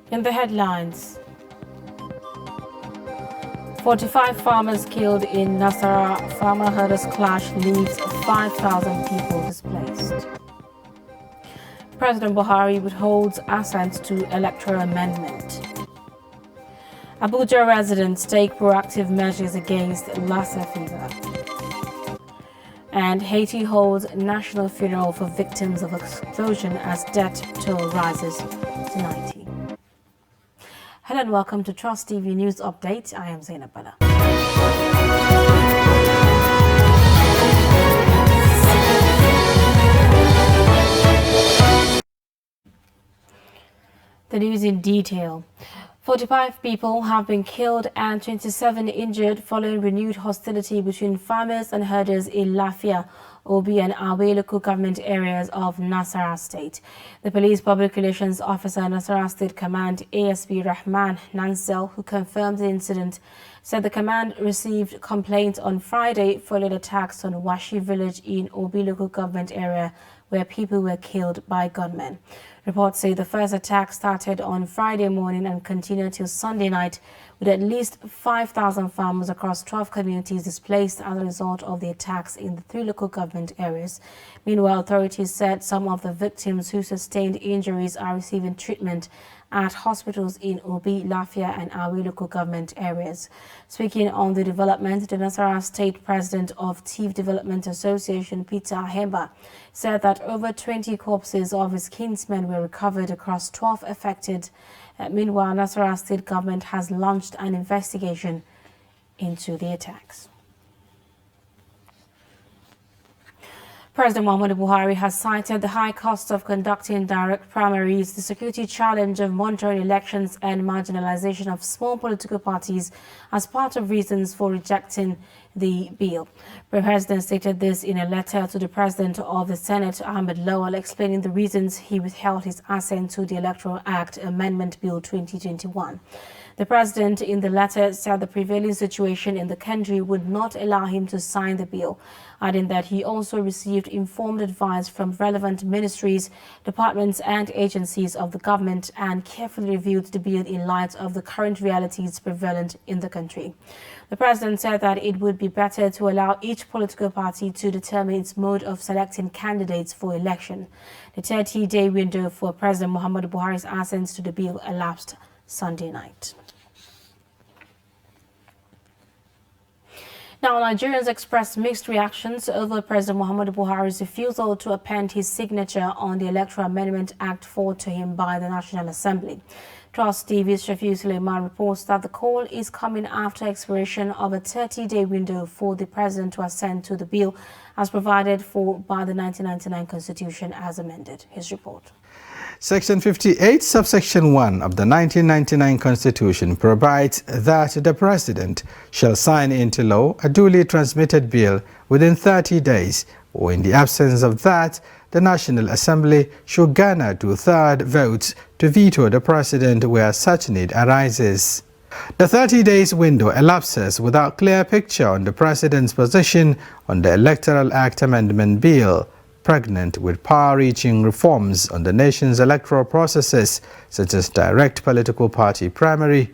In the headlines, 45 farmers killed in Nasarawa farmer herders clash leaves 5,000 people displaced. President Buhari withholds assent to electoral amendment. Abuja residents take proactive measures against Lassa fever. And Haiti holds national funeral for victims of explosion as death toll rises to 90. Hello and welcome to Trust TV News Update. I am Zainab Bala. The news in detail. 45 people have been killed and 27 injured following renewed hostility between farmers and herders in Lafia, Obi and Awe local government areas of Nasarawa State. The police public relations officer, Nasarawa State Command ASP Rahman Nansel, who confirmed the incident, said the command received complaints on Friday following attacks on Washi village in Obi local government area where people were killed by gunmen. Reports say the first attack started on Friday morning and continued till Sunday night, with at least 5,000 farmers across 12 communities displaced as a result of the attacks in the 3 local government areas. Meanwhile, authorities said some of the victims who sustained injuries are receiving treatment at hospitals in Obi, Lafia and Awe local government areas. Speaking on the development, the Nasarawa State President of Tiv Development Association, Peter Ahemba, said that over 20 corpses of his kinsmen were recovered across 12 affected. Meanwhile, Nasarawa State government has launched an investigation into the attacks. President Muhammadu Buhari has cited the high cost of conducting direct primaries, the security challenge of monitoring elections and marginalization of small political parties as part of reasons for rejecting the bill. The President stated this in a letter to the President of the Senate, Ahmed Lawal, explaining the reasons he withheld his assent to the Electoral Act Amendment Bill 2021. The President in the letter said the prevailing situation in the country would not allow him to sign the bill, adding that he also received informed advice from relevant ministries, departments and agencies of the government and carefully reviewed the bill in light of the current realities prevalent in the country. The President said that it would be better to allow each political party to determine its mode of selecting candidates for election. The 30-day window for President Muhammadu Buhari's assent to the bill elapsed Sunday night. Now, Nigerians expressed mixed reactions over President Muhammadu Buhari's refusal to append his signature on the Electoral Amendment Act forwarded to him by the National Assembly. Trust TV's Shafiu Suleiman reports that the call is coming after expiration of a 30-day window for the President to assent to the bill as provided for by the 1999 Constitution as amended. His report. Section 58, subsection 1 of the 1999 Constitution provides that the President shall sign into law a duly transmitted bill within 30 days, or in the absence of that, the National Assembly should garner 2/3 votes to veto the President where such need arises. The 30 days window elapses without clear picture on the President's position on the Electoral Act Amendment Bill, pregnant with far-reaching reforms on the nation's electoral processes such as direct political party primary,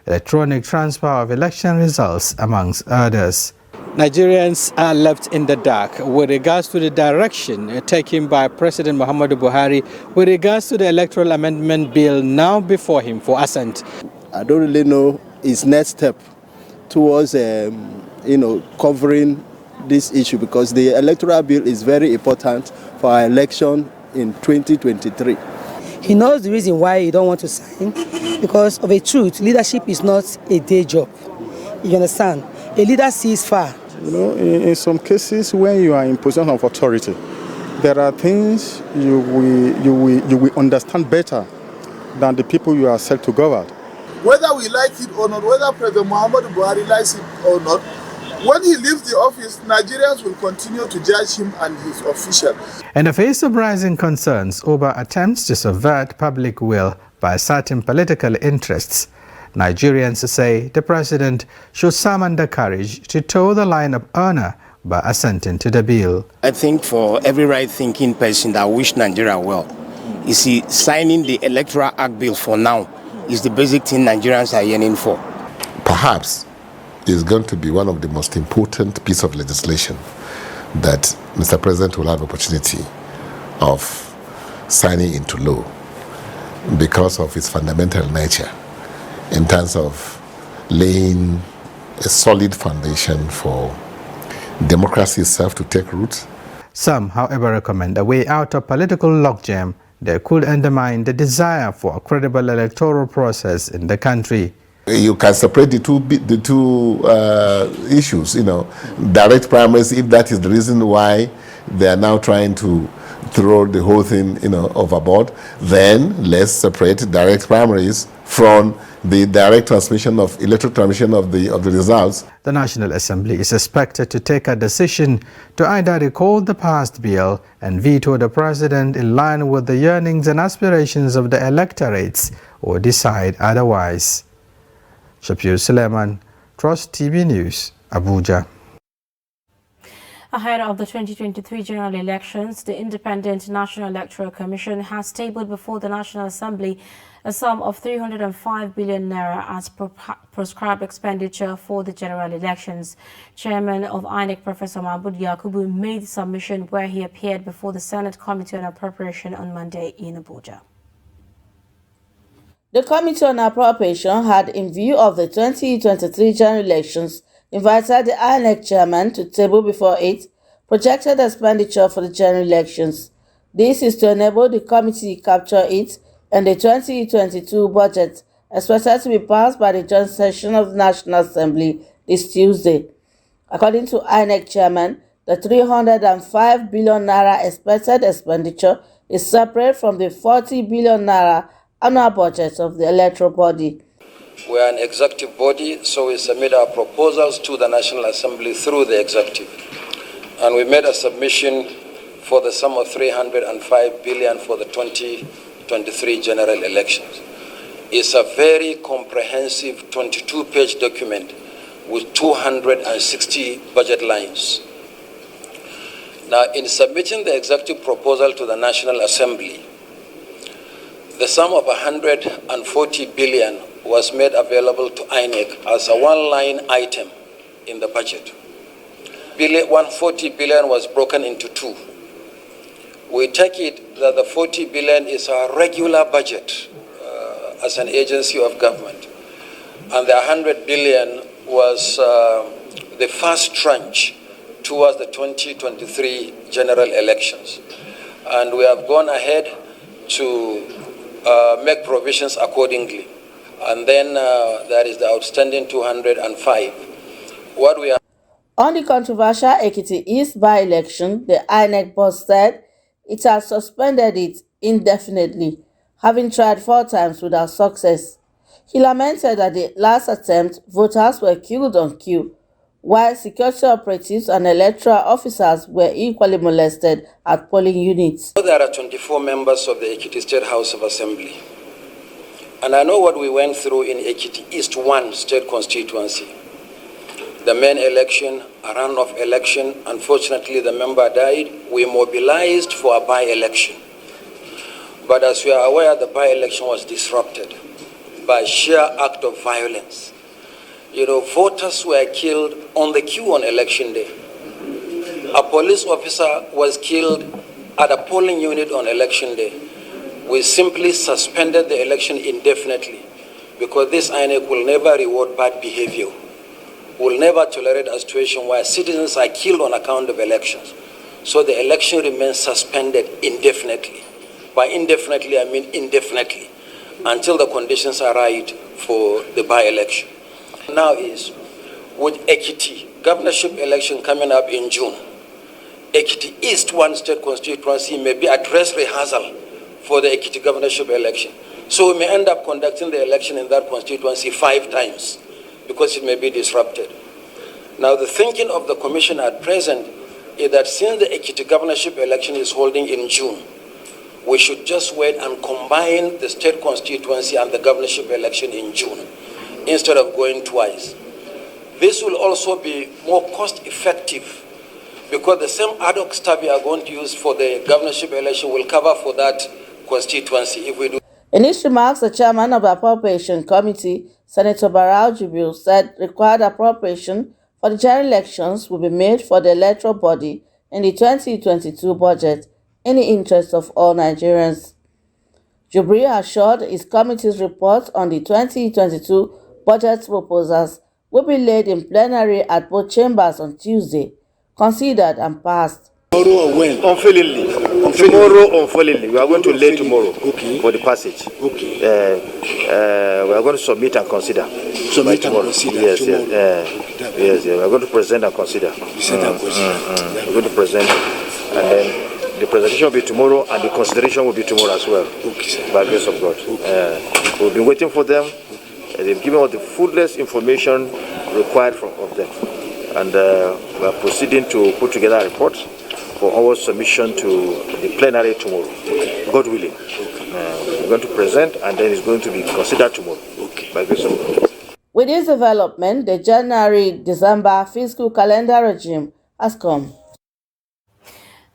electronic transfer of election results, amongst others. Nigerians are left in the dark with regards to the direction taken by President Muhammadu Buhari with regards to the Electoral Amendment Bill now before him for assent. I don't really know his next step towards, covering this issue, because the electoral bill is very important for our election in 2023. He knows the reason why he don't want to sign, because of a truth, leadership is not a day job. You understand? A leader sees far. You know, in some cases when you are in position of authority, there are things you will understand better than the people you are set to govern. Whether we like it or not, whether President Muhammadu Buhari likes it or not, when he leaves the office, Nigerians will continue to judge him and his officials. In the face of rising concerns over attempts to subvert public will by certain political interests, Nigerians say the President should summon the courage to toe the line of honor by assenting to the bill. I think for every right-thinking person that wish Nigeria well, you see, signing the Electoral Act bill for now is the basic thing Nigerians are yearning for. Perhaps is going to be one of the most important piece of legislation that Mr. President will have opportunity of signing into law because of its fundamental nature in terms of laying a solid foundation for democracy itself to take root. Some, however, recommend a way out of political logjam that could undermine the desire for a credible electoral process in the country. You can separate the two issues, direct primaries, if that is the reason why they are now trying to throw the whole thing, overboard, then let's separate direct primaries from the direct electoral transmission of the results. The National Assembly is expected to take a decision to either recall the passed bill and veto the president in line with the yearnings and aspirations of the electorates, or decide otherwise. Shapir Suleiman, Trust TV News, Abuja. Ahead of the 2023 general elections, the Independent National Electoral Commission has tabled before the National Assembly a sum of 305 billion naira as prescribed expenditure for the general elections. Chairman of INEC, Professor Mahmood Yakubu, made the submission where he appeared before the Senate Committee on Appropriation on Monday in Abuja. The Committee on Appropriation had, in view of the 2023 general elections, invited the INEC chairman to table before it projected expenditure for the general elections. This is to enable the committee to capture it in the 2022 budget, expected to be passed by the joint session of the National Assembly this Tuesday. According to INEC chairman, the 305 billion naira expected expenditure is separate from the 40 billion naira annual budget of the electoral body. We are an executive body, so we submit our proposals to the National Assembly through the executive. And we made a submission for the sum of 305 billion for the 2023 general elections. It's a very comprehensive 22-page document with 260 budget lines. Now, in submitting the executive proposal to the National Assembly, the sum of 140 billion was made available to INEC as a one-line item in the budget. 140 billion was broken into two. We take it that the 40 billion is our regular budget as an agency of government, and the 100 billion was the first tranche towards the 2023 general elections. And we have gone ahead to make provisions accordingly. And then there is the outstanding 205. What we are on the controversial Ekiti East by-election, the INEC boss said it has suspended it indefinitely, having tried 4 times without success. He lamented that the last attempt, voters were killed on queue, while security operatives and electoral officers were equally molested at polling units. There are 24 members of the Ekiti State House of Assembly. And I know what we went through in Ekiti East 1 state constituency. The main election, a runoff election, unfortunately the member died. We mobilized for a by-election. But as we are aware, the by-election was disrupted by sheer act of violence. Voters were killed on the queue on election day. A police officer was killed at a polling unit on election day. We simply suspended the election indefinitely because this INEC will never reward bad behavior. Will never tolerate a situation where citizens are killed on account of elections. So the election remains suspended indefinitely. By indefinitely, I mean indefinitely, until the conditions are right for the by-election. Now is, with Ekiti governorship election coming up in June, Ekiti East 1 state constituency may be a dress rehearsal for the Ekiti governorship election. So we may end up conducting the election in that constituency 5 times because it may be disrupted. Now the thinking of the commission at present is that since the Ekiti governorship election is holding in June, we should just wait and combine the state constituency and the governorship election in June instead of going twice. This will also be more cost effective because the same ad hoc staff we are going to use for the governorship election will cover for that constituency if we do. In his remarks, the chairman of the Appropriation Committee, Senator Barau Jibril, said required appropriation for the general elections will be made for the electoral body in the 2022 budget in the interest of all Nigerians. Jibril assured his committee's report on the 2022 budget proposals will be laid in plenary at both chambers on Tuesday, considered and passed. Tomorrow or when? Unfailingly. Tomorrow, unfailingly. We are going to lay tomorrow for the passage. Okay. We are going to submit and consider. Submit and consider. Yes, tomorrow. Yes. We are going to present and consider. We're going to present, and then the presentation will be tomorrow, and the consideration will be tomorrow as well. Okay, sir. By the grace of God. We've been waiting for them. They've given us the fullest information required of them, and we are proceeding to put together a report for our submission to the plenary tomorrow, God willing. We're going to present, and then it's going to be considered tomorrow. By grace of God. With this development, the January-December fiscal calendar regime has come.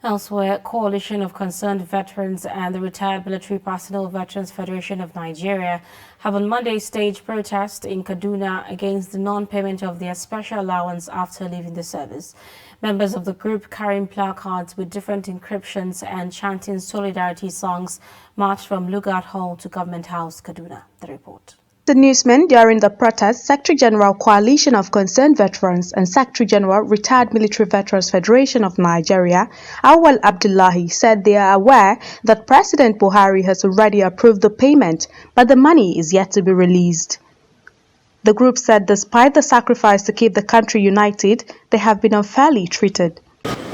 Elsewhere, Coalition of Concerned Veterans and the Retired Military Personnel Veterans Federation of Nigeria have on Monday staged protest in Kaduna against the non-payment of their special allowance after leaving the service. Members of the group carrying placards with different inscriptions and chanting solidarity songs marched from Lugard Hall to Government House, Kaduna. The report. The newsmen during the protest, Secretary General Coalition of Concerned Veterans and Secretary General Retired Military Veterans Federation of Nigeria, Awal Abdullahi, said they are aware that President Buhari has already approved the payment, but the money is yet to be released. The group said despite the sacrifice to keep the country united, they have been unfairly treated.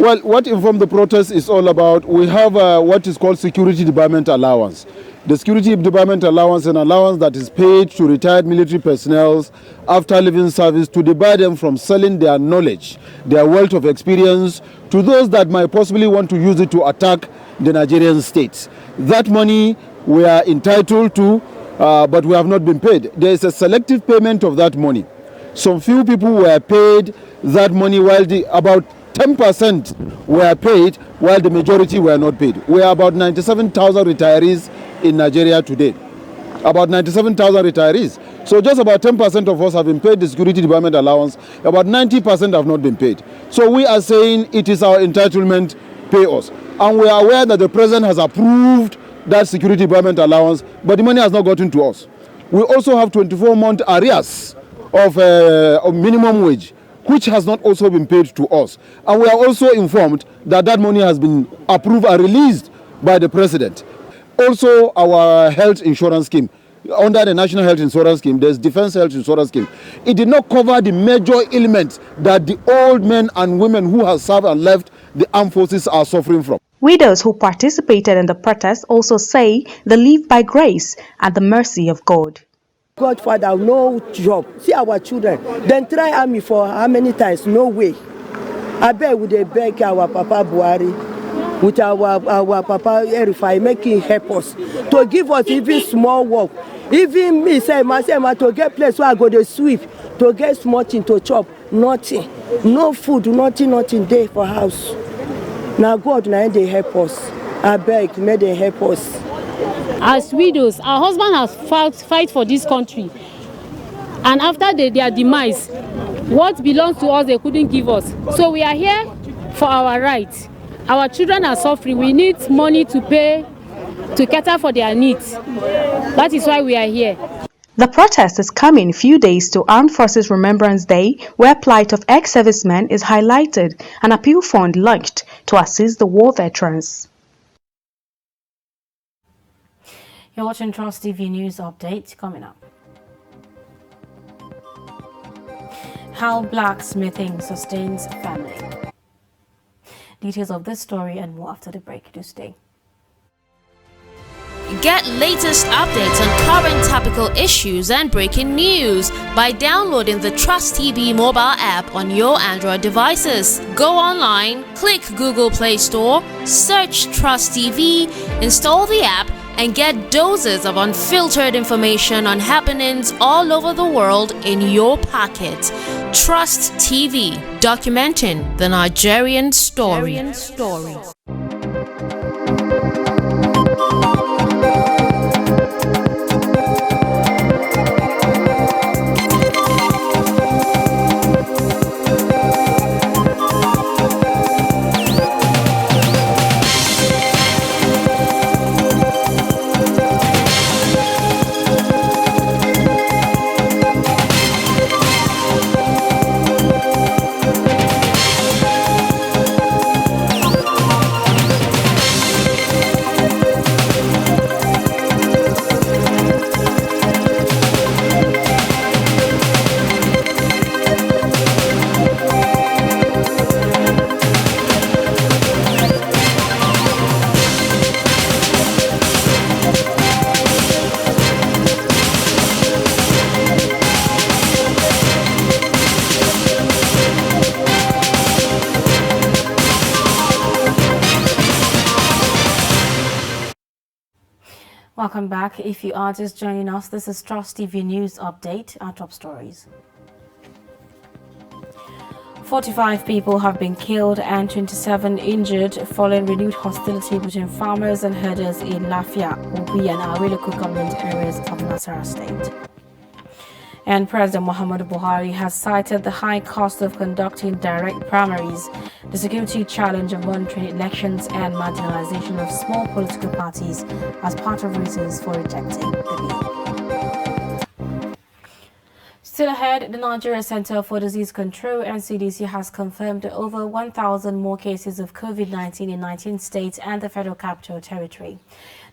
Well, what informed the protest is all about, we have what is called security department allowance. The security department allowance, an allowance that is paid to retired military personnel after leaving service to debar them from selling their knowledge, their wealth of experience to those that might possibly want to use it to attack the Nigerian state. That money we are entitled to, but we have not been paid. There is a selective payment of that money. Some few people were paid that money while about 10% were paid while the majority were not paid. We are about 97,000 retirees in Nigeria today. About 97,000 retirees. So just about 10% of us have been paid the security department allowance. About 90% have not been paid. So we are saying it is our entitlement, pay us. And we are aware that the president has approved that security department allowance, but the money has not gotten to us. We also have 24-month arrears of minimum wage, which has not also been paid to us. And we are also informed that that money has been approved and released by the president. Also, our health insurance scheme, under the National Health Insurance Scheme, there's Defense Health Insurance Scheme. It did not cover the major ailments that the old men and women who have served and left the armed forces are suffering from. Widows who participated in the protest also say they live by grace at the mercy of God. Godfather, no job. See our children. Then try army for how many times? No way. I beg with a beg our Papa Buhari, with our Papa Erifai, making help us to give us even small work. Even me, say myself, to get place where I go to sweep, to get small thing to chop, nothing. No food, nothing there for house. Now God, now they help us. I beg, may they help us. As widows, our husband has fight for this country, and after their demise, what belongs to us they couldn't give us. So we are here for our rights. Our children are suffering. We need money to pay, to cater for their needs. That is why we are here. The protest is coming few days to Armed Forces Remembrance Day, where plight of ex-servicemen is highlighted, an appeal fund launched to assist the war veterans. You're watching Trust TV News Update. Coming up, how blacksmithing sustains family. Details of this story and more after the break. Do stay. Get latest updates on current topical issues and breaking news by downloading the Trust TV mobile app on your Android devices. Go online, click Google Play Store, search Trust TV, install the app, and get doses of unfiltered information on happenings all over the world in your pocket. Trust TV, documenting the Nigerian story. Welcome back. If you are just joining us, this is Trust TV News Update. Our top stories. 45 people have been killed and 27 injured following renewed hostility between farmers and herders in Lafia, Obi and Awiloko government areas of Nasarawa State. And President Muhammadu Buhari has cited the high cost of conducting direct primaries, the security challenge of monitoring elections and marginalization of small political parties as part of reasons for rejecting the bill. Still ahead, the Nigeria Center for Disease Control (NCDC) has confirmed over 1,000 more cases of COVID-19 in 19 states and the Federal Capital Territory.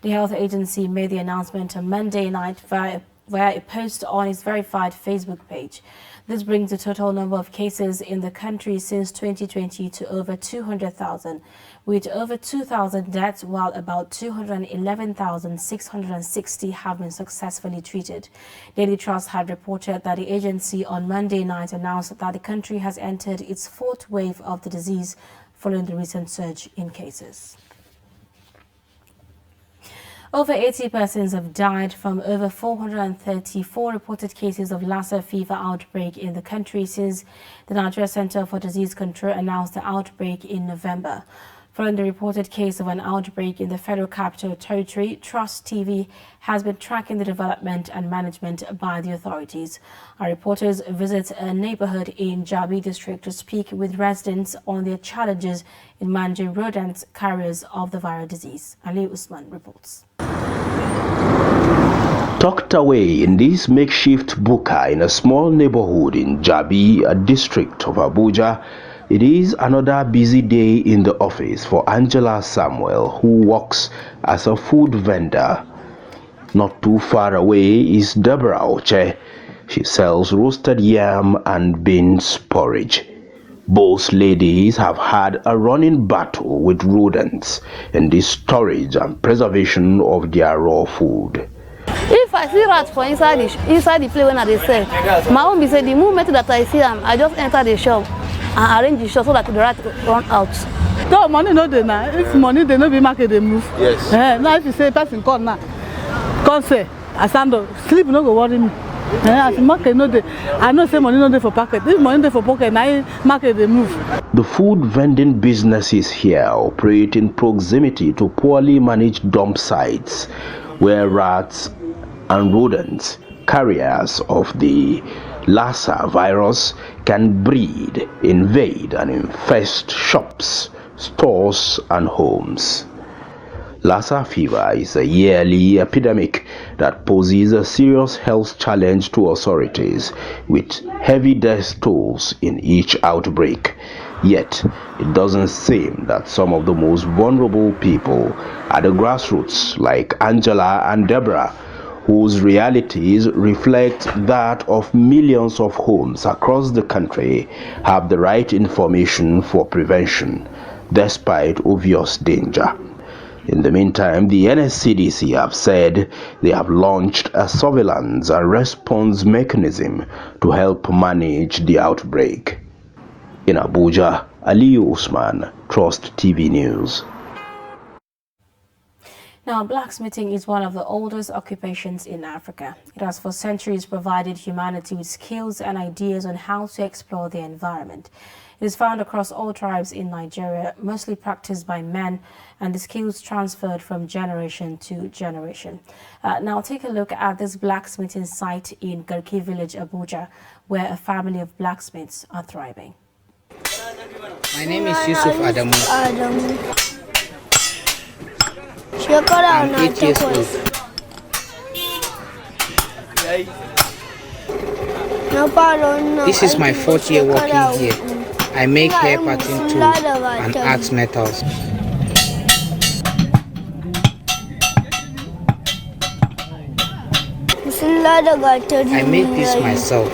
The health agency made the announcement on Monday night via a post on its verified Facebook page. This brings the total number of cases in the country since 2020 to over 200,000, with over 2,000 deaths, while about 211,660 have been successfully treated. Daily Trust had reported that the agency on Monday night announced that the country has entered its fourth wave of the disease following the recent surge in cases. Over 80 persons have died from over 434 reported cases of Lassa fever outbreak in the country since the Nigeria Center for Disease Control announced the outbreak in November. Following the reported case of an outbreak in the Federal Capital Territory, Trust TV has been tracking the development and management by the authorities. Our reporters visit a neighborhood in Jabi district to speak with residents on their challenges in managing rodent carriers of the viral disease. Ali Usman reports. Tucked away in this makeshift buka in a small neighborhood in Jabi, a district of Abuja, it is another busy day in the office for Angela Samuel, who works as a food vendor. Not too far away is Deborah Oche. She sells roasted yam and beans porridge. Both ladies have had a running battle with rodents in the storage and preservation of their raw food. If I see rats for inside the place when I sell, my own be say the moment that I see them, I just enter the shop and arrange the shop so that the rat run out. No money no dey now. If money they no be market they move. Yes. Now if you say person come now, come say I stand up, sleep no go worry me. As market no dey, I know say money no dey for pocket. If money dey for pocket, now market they move. The food vending businesses here operate in proximity to poorly managed dump sites where rats and rodents, carriers of the Lassa virus, can breed, invade and infest shops, stores and homes. Lassa fever is a yearly epidemic that poses a serious health challenge to authorities, with heavy death tolls in each outbreak. Yet, it doesn't seem that some of the most vulnerable people at the grassroots, like Angela and Deborah, whose realities reflect that of millions of homes across the country, have the right information for prevention, despite obvious danger. In the meantime, the NSCDC have said they have launched a surveillance and response mechanism to help manage the outbreak. In Abuja, Aliyu Usman, Trust TV News. Now, blacksmithing is one of the oldest occupations in Africa. It has for centuries provided humanity with skills and ideas on how to explore the environment. It is found across all tribes in Nigeria, mostly practiced by men, and the skills transferred from generation to generation. Now, take a look at this blacksmithing site in Garki village, Abuja, where a family of blacksmiths are thriving. My name is Yusuf Adamu. I'm 8 years old. This is my 4th year working here. I make hair pattern tools and art metals. I made this myself.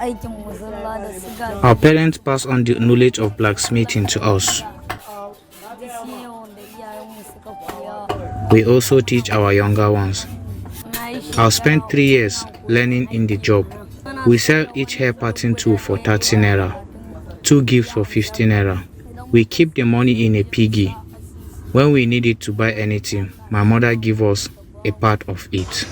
Our parents pass on the knowledge of blacksmithing to us. We also teach our younger ones. I've spent 3 years learning in the job. We sell each hair parting tool for 30 naira, 2 gifts for 50 naira. We keep the money in a piggy. When we need it to buy anything, my mother gives us a part of it.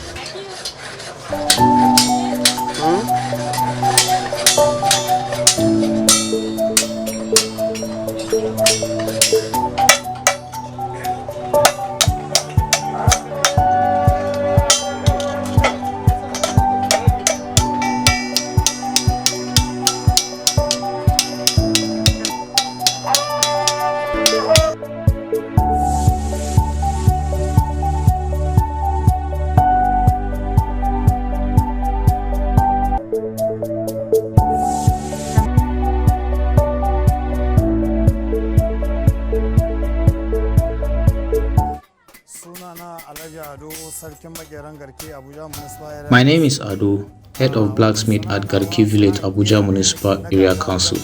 My name is Ado, head of blacksmith at Garki Village, Abuja Municipal Area Council.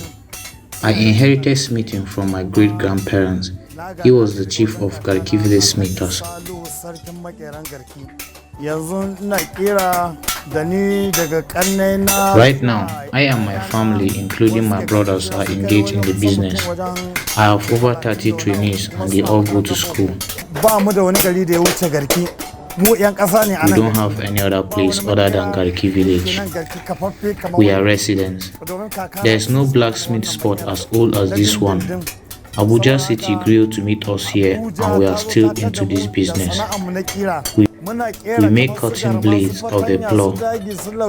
I inherited smithing from my great-grandparents. He was the chief of Garki Village Smithers. Right now, I and my family, including my brothers, are engaged in the business. I have over 30 trainees and they all go to school. We don't have any other place other than Garki Village. We are residents. There is no blacksmith spot as old as this one. Abuja City grew to meet us here and we are still into this business. We make cutting blades of the plow,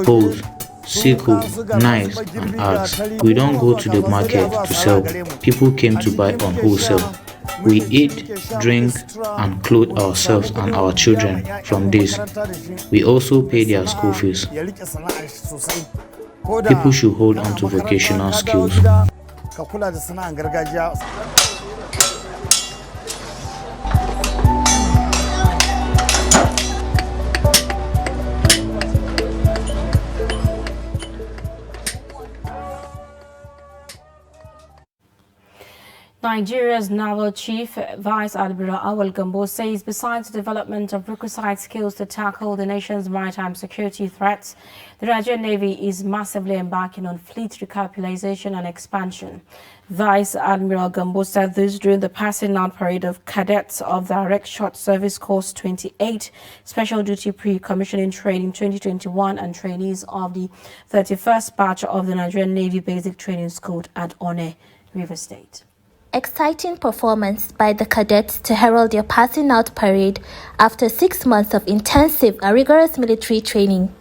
hoes, sickle, knives and axe. We don't go to the market to sell. People came to buy on wholesale. We eat, drink and clothe ourselves and our children from this. We also pay their school fees. People should hold on to vocational skills. Nigeria's Naval Chief Vice Admiral Awal Gambo says besides the development of requisite skills to tackle the nation's maritime security threats, the Nigerian Navy is massively embarking on fleet recapitalization and expansion. Vice Admiral Gambo said this during the passing out parade of cadets of the Direct Short Service Course 28, Special Duty Pre-Commissioning Training 2021 and trainees of the 31st batch of the Nigerian Navy Basic Training School at One, River State. Exciting performance by the cadets to herald their passing out parade after 6 months of intensive and rigorous military training.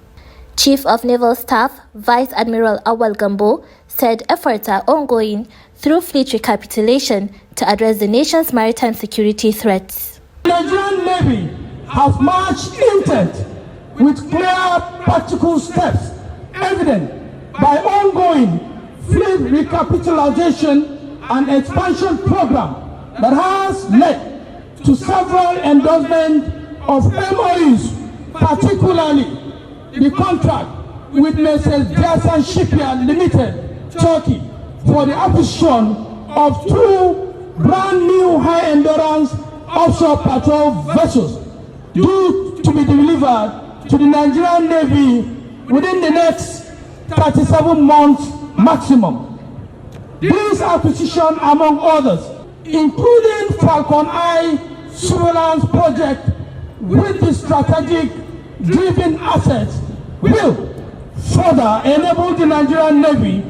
Chief of Naval Staff Vice Admiral Awal Gambo said efforts are ongoing through fleet recapitulation to address the nation's maritime security threats. The Nigerian Navy has marched intent with clear practical steps evident by ongoing fleet recapitalization and expansion program that has led to several endorsements of MOUs, particularly the contract with Mrs. Jason Shipyard Limited, Turkey, for the acquisition of 2 brand new high-endurance offshore patrol vessels due to be delivered to the Nigerian Navy within the next 37 months maximum. This acquisition, among others, including Falcon Eye surveillance project with the strategic driven assets, will further enable the Nigerian Navy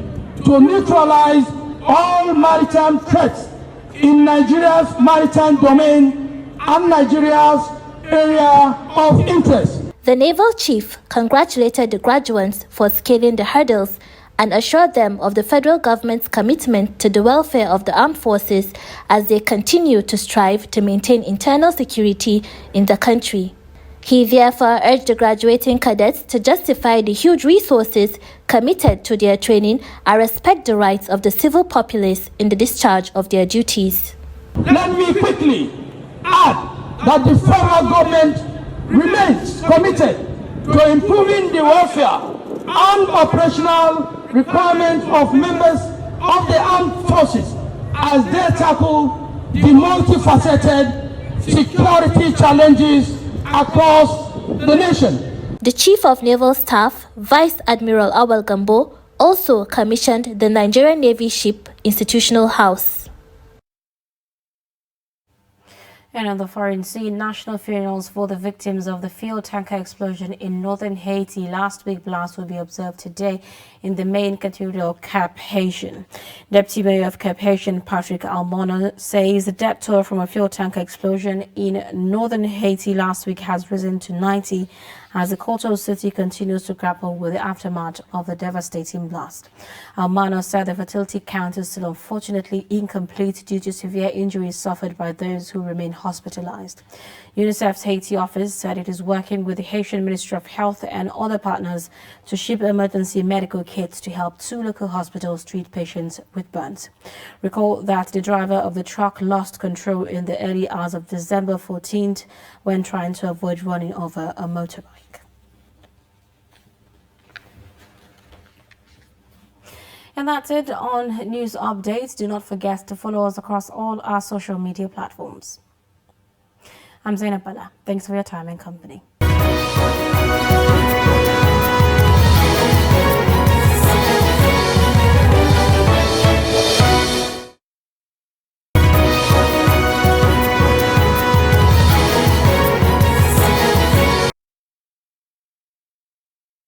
to neutralize all maritime threats in Nigeria's maritime domain and Nigeria's area of interest. The naval chief congratulated the graduates for scaling the hurdles and assured them of the federal government's commitment to the welfare of the armed forces as they continue to strive to maintain internal security in the country. He therefore urged the graduating cadets to justify the huge resources committed to their training and respect the rights of the civil populace in the discharge of their duties. Let me quickly add that the federal government remains committed to improving the welfare and operational requirements of members of the armed forces as they tackle the multifaceted security challenges across the nation. The Chief of Naval Staff, Vice Admiral Awal Gambo, also commissioned the Nigerian Navy ship Institutional House. And on the foreign scene, national funerals for the victims of the fuel tanker explosion in northern Haiti last week blast will be observed today in the main cathedral, Cap Haitien. Deputy Mayor of Cap Haitien, Patrick Almono, says the death toll from a fuel tanker explosion in northern Haiti last week has risen to 90 as the coastal city continues to grapple with the aftermath of the devastating blast. Almano said the fatality count is still unfortunately incomplete due to severe injuries suffered by those who remain hospitalized. UNICEF's Haiti office said it is working with the Haitian Ministry of Health and other partners to ship emergency medical kits to help 2 local hospitals treat patients with burns. Recall that the driver of the truck lost control in the early hours of December 14th when trying to avoid running over a motorbike. And that's it on news updates. Do not forget to follow us across all our social media platforms. I'm Zainab Bala. Thanks for your time and company.